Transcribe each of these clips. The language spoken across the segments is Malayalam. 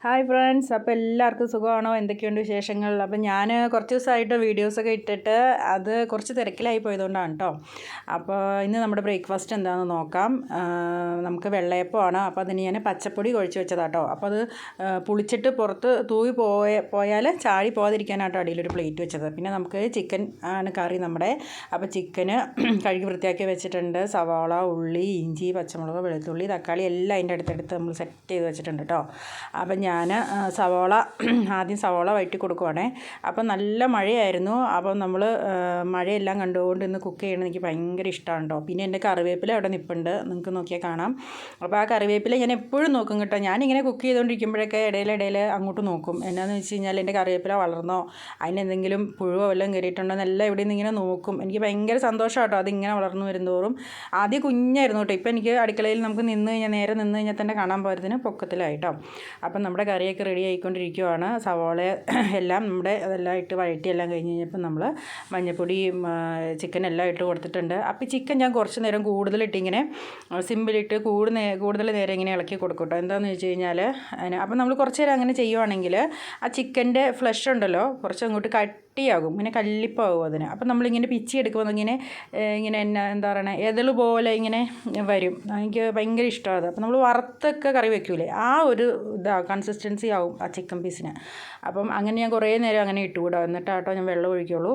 ഹായ് ഫ്രണ്ട്സ്, അപ്പോൾ എല്ലാവർക്കും സുഖമാണോ? എന്തൊക്കെയുണ്ട് വിശേഷങ്ങൾ? അപ്പോൾ ഞാൻ കുറച്ച് ദിവസമായിട്ട് വീഡിയോസൊക്കെ ഇട്ടിട്ട് അത് കുറച്ച് തിരക്കിലായി പോയതുകൊണ്ടാണ് കേട്ടോ. അപ്പോൾ ഇന്ന് നമ്മുടെ ബ്രേക്ക്ഫാസ്റ്റ് എന്താണെന്ന് നോക്കാം. നമുക്ക് വെള്ളയപ്പമാണ്. അപ്പോൾ അതിന് ഞാൻ പച്ചപ്പൊടി കുഴച്ച് വെച്ചതാട്ടോ. അപ്പോൾ അത് പുളിച്ചിട്ട് പുറത്ത് തൂവി പോയാൽ ചാടി പോകാതിരിക്കാനാട്ടോ അടിയിലൊരു പ്ലേറ്റ് വെച്ചത്. പിന്നെ നമുക്ക് ചിക്കൻ ആണ് കറി നമ്മുടെ. അപ്പോൾ ചിക്കന് കഴുകി വൃത്തിയാക്കി വെച്ചിട്ടുണ്ട്. സവാള, ഉള്ളി, ഇഞ്ചി, പച്ചമുളക്, വെളുത്തുള്ളി, തക്കാളി എല്ലാം അതിൻ്റെ അടുത്തടുത്ത് നമ്മൾ സെറ്റ് ചെയ്ത് വെച്ചിട്ടുണ്ട് കേട്ടോ. അപ്പം ഞാൻ ആദ്യം സവാള വഴറ്റി കൊടുക്കുവാണേ. അപ്പം നല്ല മഴയായിരുന്നു. അപ്പം നമ്മൾ മഴയെല്ലാം കണ്ടുകൊണ്ട് ഇന്ന് കുക്ക് ചെയ്യണം എനിക്ക് ഭയങ്കര ഇഷ്ടമാണ് കേട്ടോ. പിന്നെ എൻ്റെ കറിവേപ്പില അവിടെ നിൽപ്പുണ്ട്, നിങ്ങൾക്ക് നോക്കിയാൽ കാണാം. അപ്പോൾ ആ കറിവേപ്പില ഞാൻ എപ്പോഴും നോക്കും കേട്ടോ. ഞാനിങ്ങനെ കുക്ക് ചെയ്തുകൊണ്ടിരിക്കുമ്പോഴൊക്കെ ഇടയിൽ അങ്ങോട്ട് നോക്കും. എന്നാന്ന് വെച്ച് കഴിഞ്ഞാൽ എൻ്റെ കറിവേപ്പില വളർന്നോ, അതിനെന്തെങ്കിലും പുഴുവോ വല്ലതും കയറിയിട്ടുണ്ടോ എന്നെല്ലാം ഇവിടെ നിന്ന് ഇങ്ങനെ നോക്കും. എനിക്ക് ഭയങ്കര സന്തോഷം കേട്ടോ അതിങ്ങനെ വളർന്നു വരുന്നതോറും. ആദ്യം കുഞ്ഞായിരുന്നു കേട്ടോ. ഇപ്പം എനിക്ക് അടുക്കളയിൽ നമുക്ക് നേരെ നിന്ന് കഴിഞ്ഞാൽ തന്നെ കാണാൻ പോയതിന് പൊക്കത്തിലായിട്ടോ. അപ്പം നമ്മുടെ കറിയൊക്കെ റെഡി ആയിക്കൊണ്ടിരിക്കുകയാണ്. സവാള എല്ലാം അതെല്ലാം ഇട്ട് വഴറ്റിയെല്ലാം കഴിഞ്ഞ് കഴിഞ്ഞപ്പോൾ നമ്മൾ മഞ്ഞൾപ്പൊടി, ചിക്കൻ എല്ലാം ഇട്ട് കൊടുത്തിട്ടുണ്ട്. അപ്പോൾ ചിക്കൻ ഞാൻ കുറച്ച് നേരം കൂടുതലിട്ടിങ്ങനെ സിമ്പിളിട്ട് കൂടുതൽ നേരം ഇങ്ങനെ ഇളക്കി കൊടുക്കും കേട്ടോ. എന്താണെന്ന് വെച്ച് കഴിഞ്ഞാൽ അപ്പം നമ്മൾ കുറച്ച് നേരം അങ്ങനെ ചെയ്യുവാണെങ്കിൽ ആ ചിക്കൻ്റെ ഫ്ലഷ് ഉണ്ടല്ലോ കുറച്ച് അങ്ങോട്ട് കട്ടിയാകും, ഇങ്ങനെ കല്ലിപ്പാകും അതിന്. അപ്പം നമ്മളിങ്ങനെ പിച്ചി എടുക്കുമ്പോൾ ഇങ്ങനെ എന്താ പറയുക എതള് പോലെ ഇങ്ങനെ വരും. എനിക്ക് ഭയങ്കര ഇഷ്ടമാണ് അത്. അപ്പം നമ്മൾ വറുത്തൊക്കെ കറി വെക്കൂലേ, ആ ഒരു കൺസിസ്റ്റൻസി ആവും ആ ചിക്കൻ പീസിന്. അപ്പം അങ്ങനെ ഞാൻ കുറേ നേരം അങ്ങനെ ഇട്ടുകൂടാ, എന്നിട്ടാട്ടോ ഞാൻ വെള്ളം ഒഴിക്കുള്ളൂ.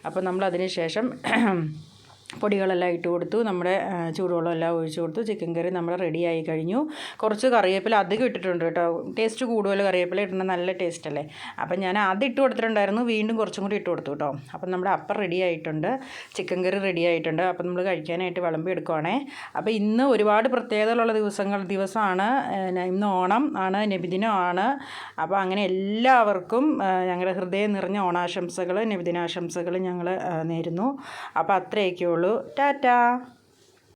അപ്പം നമ്മൾ അതിന് ശേഷം പൊടികളെല്ലാം ഇട്ട് കൊടുത്തു, നമ്മുടെ ചൂടുവെള്ളമെല്ലാം ഒഴിച്ചു കൊടുത്തു. ചിക്കൻ കറി നമ്മൾ റെഡിയായി കഴിഞ്ഞു. കുറച്ച് കറിവേപ്പില അധികം ഇട്ടിട്ടുണ്ട് കേട്ടോ. ടേസ്റ്റ് കൂടുതൽ കറിവേപ്പില ഇടുന്ന നല്ല ടേസ്റ്റ് അല്ലേ. അപ്പം ഞാൻ അത് ഇട്ട് കൊടുത്തിട്ടുണ്ടായിരുന്നു, വീണ്ടും കുറച്ചും കൂടി ഇട്ട് കൊടുത്തു കേട്ടോ. അപ്പം നമ്മുടെ അപ്പം റെഡി ആയിട്ടുണ്ട്, ചിക്കൻ കറി റെഡി ആയിട്ടുണ്ട്. അപ്പം നമ്മൾ കഴിക്കാനായിട്ട് വിളമ്പി എടുക്കുവാണേ. അപ്പോൾ ഇന്ന് ഒരുപാട് പ്രത്യേകതകളുള്ള ദിവസമാണ്. ഇന്ന് ഓണം ആണ്, നബിദിനമാണ്. അപ്പോൾ അങ്ങനെ എല്ലാവർക്കും ഞങ്ങളുടെ ഹൃദയം നിറഞ്ഞ ഓണാശംസകൾ, നബിദിനാശംസകൾ ഞങ്ങൾ നേരുന്നു. അപ്പോൾ അത്രയൊക്കെ ഉള്ളൂ. ടാറ്റാ.